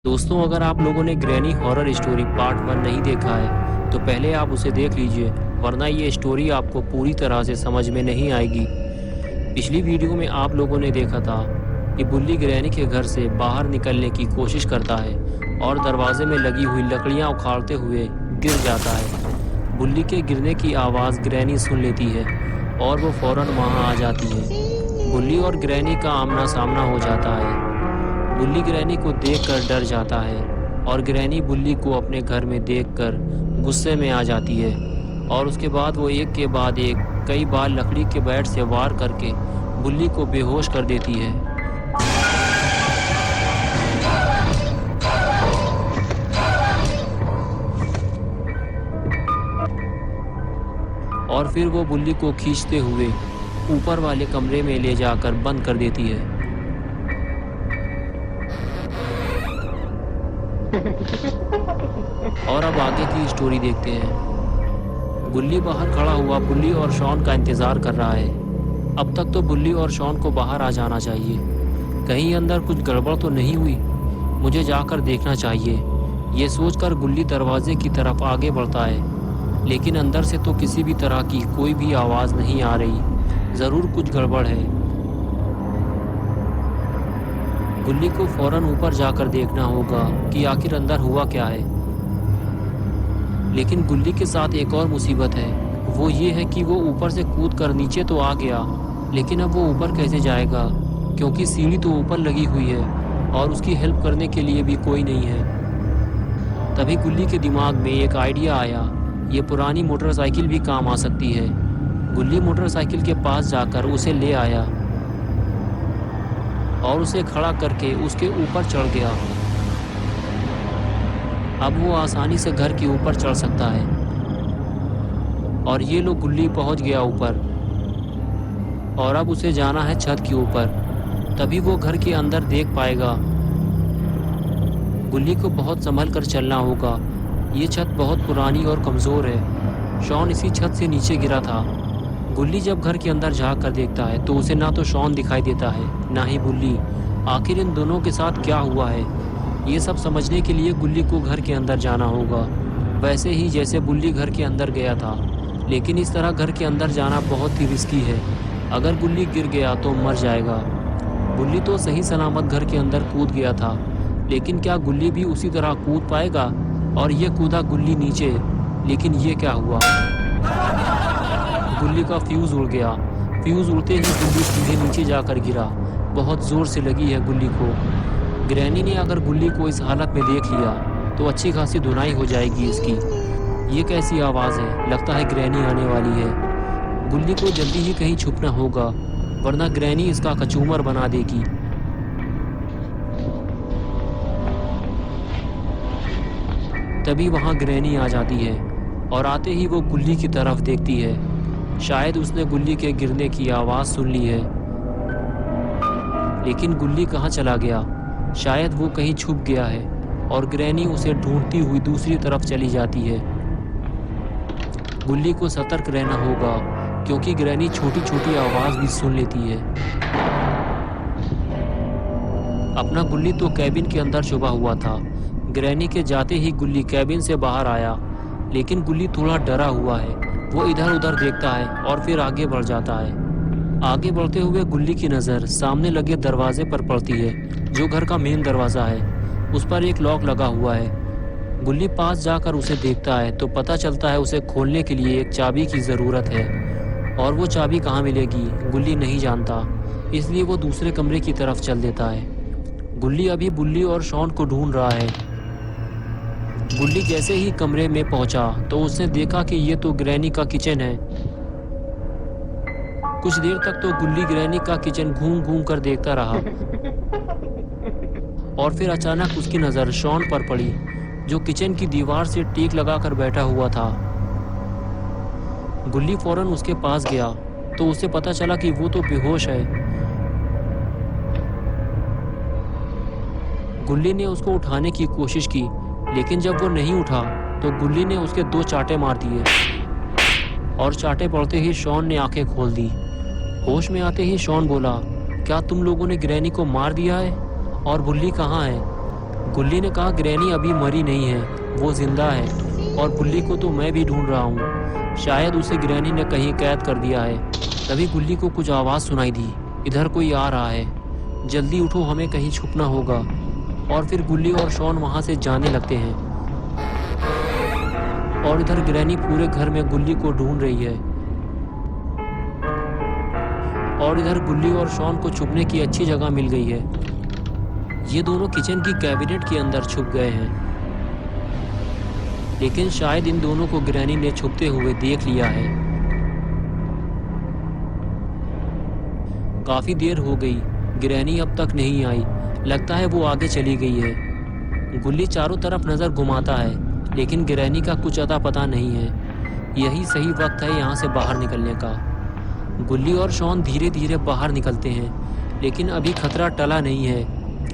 दोस्तों, अगर आप लोगों ने ग्रैनी हॉरर स्टोरी पार्ट 1 नहीं देखा है तो पहले आप उसे देख लीजिए, वरना ये स्टोरी आपको पूरी तरह से समझ में नहीं आएगी। पिछली वीडियो में आप लोगों ने देखा था कि बुल्ली ग्रैनी के घर से बाहर निकलने की कोशिश करता है और दरवाजे में लगी हुई लकड़ियां उखाड़ते हुए गिर जाता है। बुल्ली के गिरने की आवाज़ ग्रैनी सुन लेती है और वो फौरन वहां आ जाती है। बुल्ली और ग्रैनी का आमना सामना हो जाता है। बुल्ली ग्रैनी को देखकर डर जाता है और ग्रैनी बुल्ली को अपने घर में देखकर गुस्से में आ जाती है और उसके बाद वो एक के बाद एक कई बार लकड़ी के बैट से वार करके बुल्ली को बेहोश कर देती है। और फिर वो बुल्ली को खींचते हुए ऊपर वाले कमरे में ले जाकर बंद कर देती है। और अब आगे की स्टोरी देखते हैं। बुल्ली बाहर खड़ा हुआ बुल्ली और शॉन का इंतजार कर रहा है। अब तक तो बुल्ली और शॉन को बाहर आ जाना चाहिए। कहीं अंदर कुछ गड़बड़ तो नहीं हुई, मुझे जाकर देखना चाहिए। ये सोचकर बुल्ली दरवाजे की तरफ आगे बढ़ता है, लेकिन अंदर से तो किसी भी तरह की कोई भी आवाज़ नहीं आ रही। ज़रूर कुछ गड़बड़ है। बुल्ली को फौरन ऊपर जाकर देखना होगा कि आखिर अंदर हुआ क्या है। लेकिन बुल्ली के साथ एक और मुसीबत है, वो ये है कि वो ऊपर से कूद कर नीचे तो आ गया, लेकिन अब वो ऊपर कैसे जाएगा, क्योंकि सीढ़ी तो ऊपर लगी हुई है और उसकी हेल्प करने के लिए भी कोई नहीं है। तभी बुल्ली के दिमाग में एक आइडिया आया, ये पुरानी मोटरसाइकिल भी काम आ सकती है। बुल्ली मोटरसाइकिल के पास जाकर उसे ले आया और उसे खड़ा करके उसके ऊपर चढ़ गया। अब वो आसानी से घर के ऊपर चढ़ सकता है। और ये लो बुल्ली पहुंच गया ऊपर और अब उसे जाना है छत के ऊपर, तभी वो घर के अंदर देख पाएगा। बुल्ली को बहुत संभल कर चलना होगा, ये छत बहुत पुरानी और कमज़ोर है। शॉन इसी छत से नीचे गिरा था। बुल्ली जब घर के अंदर झाँक कर देखता है तो उसे ना तो शॉन दिखाई देता है ना ही बुल्ली। आखिर इन दोनों के साथ क्या हुआ है, ये सब समझने के लिए बुल्ली को घर के अंदर जाना होगा, वैसे ही जैसे बुल्ली घर के अंदर गया था। लेकिन इस तरह घर के अंदर जाना बहुत ही रिस्की है। अगर बुल्ली गिर गया तो मर जाएगा। बुल्ली तो सही सलामत घर के अंदर कूद गया था, लेकिन क्या गुल्ली भी उसी तरह कूद पाएगा? और ये कूदा गुल्ली नीचे, लेकिन ये क्या हुआ? गुल्ली का फ्यूज़ उड़ गया। फ्यूज़ उड़ते ही गुल्ली सीधे नीचे जाकर गिरा। बहुत ज़ोर से लगी है गुल्ली को। ग्रैनी ने अगर गुल्ली को इस हालत में देख लिया तो अच्छी खासी धुनाई हो जाएगी इसकी। ये कैसी आवाज़ है? लगता है ग्रैनी आने वाली है। गुल्ली को जल्दी ही कहीं छुपना होगा, वरना ग्रैनी इसका कचूमर बना देगी। तभी वहाँ ग्रैनी आ जाती है और आते ही वो गुल्ली की तरफ देखती है। शायद उसने गुल्ली के गिरने की आवाज़ सुन ली है, लेकिन गुल्ली कहाँ चला गया? शायद वो कहीं छुप गया है और ग्रैनी उसे ढूंढती हुई दूसरी तरफ चली जाती है। गुल्ली को सतर्क रहना होगा, क्योंकि ग्रैनी छोटी छोटी आवाज़ भी सुन लेती है। अपना गुल्ली तो कैबिन के अंदर छुपा हुआ था। ग्रैनी के जाते ही गुल्ली कैबिन से बाहर आया, लेकिन गुल्ली थोड़ा डरा हुआ है। वो इधर उधर देखता है और फिर आगे बढ़ जाता है। आगे बढ़ते हुए गुल्ली की नज़र सामने लगे दरवाजे पर पड़ती है, जो घर का मेन दरवाज़ा है। उस पर एक लॉक लगा हुआ है। गुल्ली पास जाकर उसे देखता है तो पता चलता है उसे खोलने के लिए एक चाबी की ज़रूरत है, और वो चाबी कहाँ मिलेगी गुल्ली नहीं जानता, इसलिए वो दूसरे कमरे की तरफ चल देता है। गुल्ली अभी बुल्ली और शॉन को ढूंढ रहा है। गुल्ली जैसे ही कमरे में पहुंचा तो उसने देखा कि ये तो ग्रैनी का किचन है। कुछ देर तक तो गुल्ली ग्रैनी का किचन घूम घूम कर देखता रहा, और फिर अचानक उसकी नज़र शॉन पर पड़ी, जो किचन की दीवार से टीक लगाकर बैठा हुआ था। गुल्ली फौरन उसके पास गया तो उसे पता चला कि वो तो बेहोश है। गुल्ली ने उसको उठाने की कोशिश की, लेकिन जब वो नहीं उठा तो गुल्ली ने उसके 2 चांटे मार दिए, और चांटे पड़ते ही शॉन ने आंखें खोल दी। होश में आते ही शॉन बोला, क्या तुम लोगों ने ग्रैनी को मार दिया है? और बुल्ली कहाँ है? गुल्ली ने कहा, ग्रैनी अभी मरी नहीं है, वो जिंदा है और बुल्ली को तो मैं भी ढूंढ रहा हूँ। शायद उसे ग्रैनी ने कहीं कैद कर दिया है। तभी गुल्ली को कुछ आवाज़ सुनाई दी, इधर कोई आ रहा है, जल्दी उठो, हमें कहीं छुपना होगा। और फिर गुल्ली और शॉन वहाँ से जाने लगते हैं और इधर ग्रैनी पूरे घर में गुल्ली को ढूंढ रही है। और इधर गुल्ली और शॉन को छुपने की अच्छी जगह मिल गई है। ये दोनों किचन की कैबिनेट के अंदर छुप गए हैं, लेकिन शायद इन दोनों को ग्रैनी ने छुपते हुए देख लिया है। काफी देर हो गई, ग्रैनी अब तक नहीं आई। लगता है वो आगे चली गई है। गुल्ली चारों तरफ नजर घुमाता है, लेकिन ग्रैनी का कुछ अता पता नहीं है। यही सही वक्त है यहाँ से बाहर निकलने का। गुल्ली और शॉन धीरे धीरे बाहर निकलते हैं, लेकिन अभी खतरा टला नहीं है।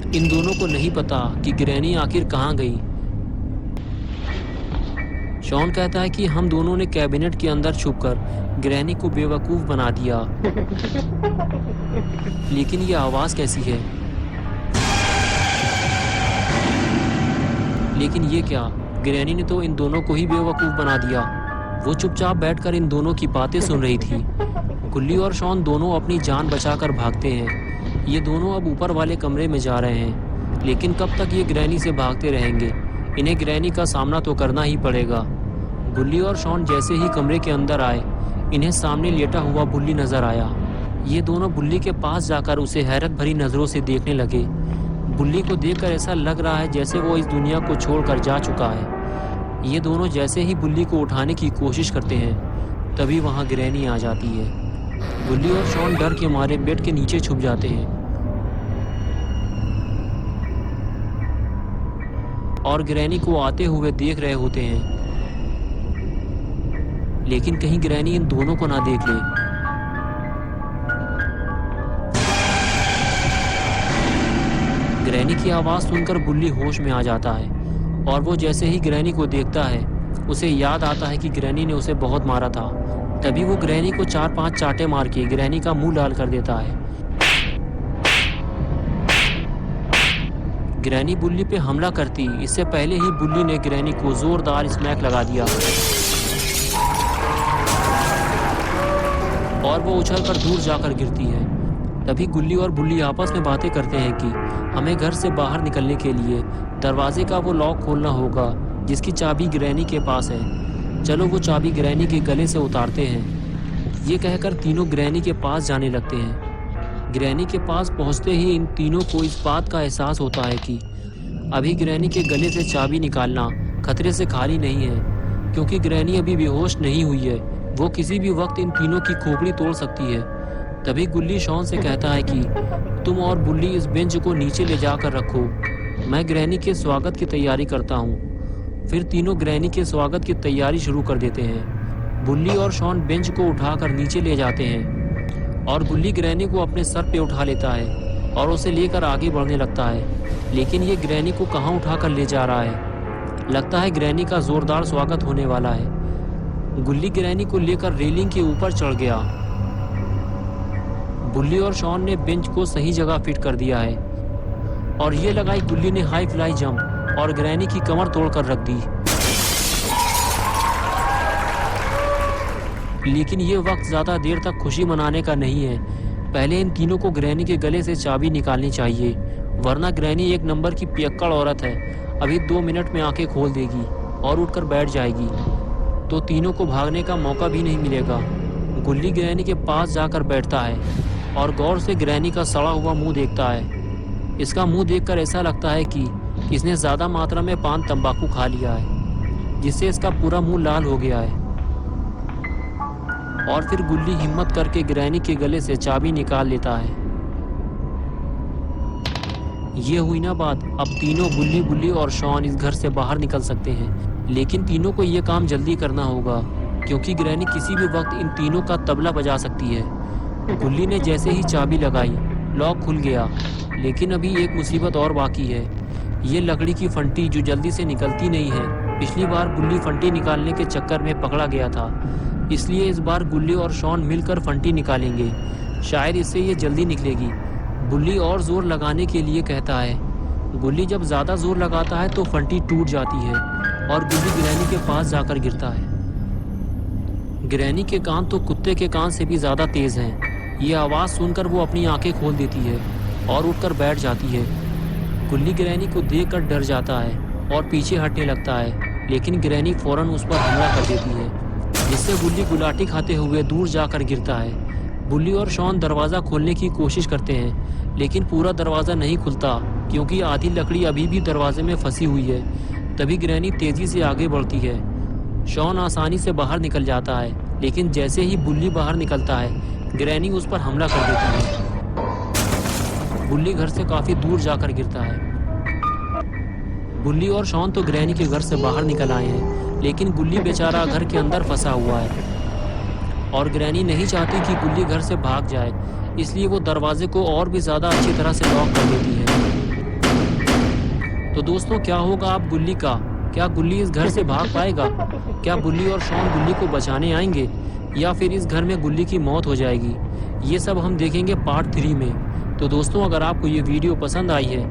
इन दोनों को नहीं पता कि ग्रैनी आखिर कहाँ गई। शॉन कहता है कि हम दोनों ने कैबिनेट के अंदर छुपकर ग्रैनी को बेवकूफ बना दिया। लेकिन ये आवाज कैसी है? लेकिन ये क्या? ग्रैनी ने तो इन दोनों को ही बेवकूफ बना दिया। वो चुपचाप बैठकर इन दोनों की बातें सुन रही थी। गुल्ली और शॉन दोनों अपनी जान बचाकर भागते हैं। ये दोनों अब ऊपर वाले कमरे में जा रहे हैं, लेकिन कब तक ये ग्रैनी से भागते रहेंगे? इन्हें ग्रैनी का सामना तो करना ही पड़ेगा। गुल्ली और शॉन जैसे ही कमरे के अंदर आए, इन्हें सामने लेटा हुआ बुल्ली नजर आया। ये दोनों बुल्ली के पास जाकर उसे हैरत भरी नजरों से देखने लगे। बुल्ली को देखकर ऐसा लग रहा है जैसे वो इस दुनिया को छोड़कर जा चुका है। ये दोनों जैसे ही बुल्ली को उठाने की कोशिश करते हैं, तभी वहां ग्रैनी आ जाती है। गुल्ली और शॉन डर के मारे बेड के नीचे छुप जाते हैं और ग्रैनी को आते हुए देख रहे होते हैं, लेकिन कहीं ग्रैनी इन दोनों को ना देख ले। ग्रैनी की आवाज सुनकर बुल्ली होश में आ जाता है और वो जैसे ही ग्रैनी को देखता है, उसे याद आता है कि ग्रैनी ने उसे बहुत मारा था। तभी वो ग्रैनी को 4-5 चांटे मार के ग्रैनी का मुंह लाल कर देता है। ग्रैनी बुल्ली पे हमला करती इससे पहले ही बुल्ली ने ग्रैनी को जोरदार स्मैक लगा दिया और वो उछलकर दूर जाकर गिरती है। तभी गुल्ली और बुल्ली आपस में बातें करते हैं कि हमें घर से बाहर निकलने के लिए दरवाजे का वो लॉक खोलना होगा जिसकी चाबी ग्रैनी के पास है। चलो वो चाबी ग्रैनी के गले से उतारते हैं। ये कहकर तीनों ग्रैनी के पास जाने लगते हैं। ग्रैनी के पास पहुंचते ही इन तीनों को इस बात का एहसास होता है कि अभी ग्रैनी के गले से चाबी निकालना खतरे से खाली नहीं है, क्योंकि ग्रैनी अभी बेहोश नहीं हुई है। वो किसी भी वक्त इन तीनों की खोपड़ी तोड़ सकती है। तभी गुल्ली शॉन से कहता है कि तुम और बुल्ली इस बेंच को नीचे ले जाकर रखो, मैं ग्रैनी के स्वागत की तैयारी करता हूँ। फिर तीनों ग्रैनी के स्वागत की तैयारी शुरू कर देते हैं। बुल्ली और शॉन बेंच को उठाकर नीचे ले जाते हैं और गुल्ली ग्रैनी को अपने सर पे उठा लेता है और उसे लेकर आगे बढ़ने लगता है। लेकिन ये ग्रैनी को कहाँ उठाकर ले जा रहा है? लगता है ग्रैनी का जोरदार स्वागत होने वाला है। गुल्ली ग्रैनी को लेकर रेलिंग के ऊपर चढ़ गया। बुल्ली और शॉन ने बेंच को सही जगह फिट कर दिया है और ये लगाई गुल्ली ने हाई फ्लाई जंप और ग्रैनी की कमर तोड़कर रख दी। लेकिन ये वक्त ज्यादा देर तक खुशी मनाने का नहीं है। पहले इन तीनों को ग्रैनी के गले से चाबी निकालनी चाहिए, वरना ग्रैनी एक नंबर की पियक्कड़ औरत है। अभी 2 मिनट में आंखें खोल देगी और उठकर बैठ जाएगी, तो तीनों को भागने का मौका भी नहीं मिलेगा। गुल्ली ग्रैनी के पास जाकर बैठता है और गौर से ग्रैनी का सड़ा हुआ मुंह देखता है। इसका मुंह देखकर ऐसा लगता है कि इसने ज्यादा मात्रा में पान तंबाकू खा लिया है, जिससे इसका पूरा मुंह लाल हो गया है। और फिर गुल्ली हिम्मत करके ग्रैनी के गले से चाबी निकाल लेता है। ये हुई ना बात। अब तीनों गुल्ली, बुल्ली और शॉन इस घर से बाहर निकल सकते हैं, लेकिन तीनों को ये काम जल्दी करना होगा, क्योंकि ग्रैनी किसी भी वक्त इन तीनों का तबला बजा सकती है। गुल्ली ने जैसे ही चाबी लगाई, लॉक खुल गया। लेकिन अभी एक मुसीबत और बाकी है, ये लकड़ी की फंटी जो जल्दी से निकलती नहीं है। पिछली बार गुल्ली फंटी निकालने के चक्कर में पकड़ा गया था, इसलिए इस बार गुल्ली और शॉन मिलकर फंटी निकालेंगे। शायद इससे ये जल्दी निकलेगी। बुल्ली और जोर लगाने के लिए कहता है, गुल्ली जब ज़्यादा जोर लगाता है तो फंटी टूट जाती है और गुल्ली ग्रैनी के पास जाकर गिरता है। ग्रैनी के कान तो कुत्ते के कान से भी ज़्यादा तेज़ हैं। ये आवाज़ सुनकर वो अपनी आंखें खोल देती है और उठकर बैठ जाती है। गुल्ली ग्रैनी को देखकर डर जाता है और पीछे हटने लगता है, लेकिन ग्रैनी फ़ौरन उस पर हमला कर देती है, जिससे गुल्ली गुलाटी खाते हुए दूर जाकर गिरता है। बुल्ली और शॉन दरवाज़ा खोलने की कोशिश करते हैं, लेकिन पूरा दरवाज़ा नहीं खुलता क्योंकि आधी लकड़ी अभी भी दरवाजे में फंसी हुई है। तभी ग्रैनी तेज़ी से आगे बढ़ती है। शॉन आसानी से बाहर निकल जाता है, लेकिन जैसे ही बुल्ली बाहर निकलता है, ग्रैनी उस पर हमला कर देती है। बुल्ली घर से काफ़ी दूर जाकर गिरता है। बुल्ली और शॉन तो ग्रैनी के घर से बाहर निकल आए हैं, लेकिन गुल्ली बेचारा घर के अंदर फंसा हुआ है और ग्रैनी नहीं चाहती कि गुल्ली घर से भाग जाए, इसलिए वो दरवाजे को और भी ज़्यादा अच्छी तरह से लॉक कर देती है। तो दोस्तों, क्या होगा अब गुल्ली का? क्या गुल्ली इस घर से भाग पाएगा? क्या बुल्ली और शॉन गुल्ली को बचाने आएंगे या फिर इस घर में गुल्ली की मौत हो जाएगी? ये सब हम देखेंगे पार्ट 3 में। तो दोस्तों, अगर आपको ये वीडियो पसंद आई है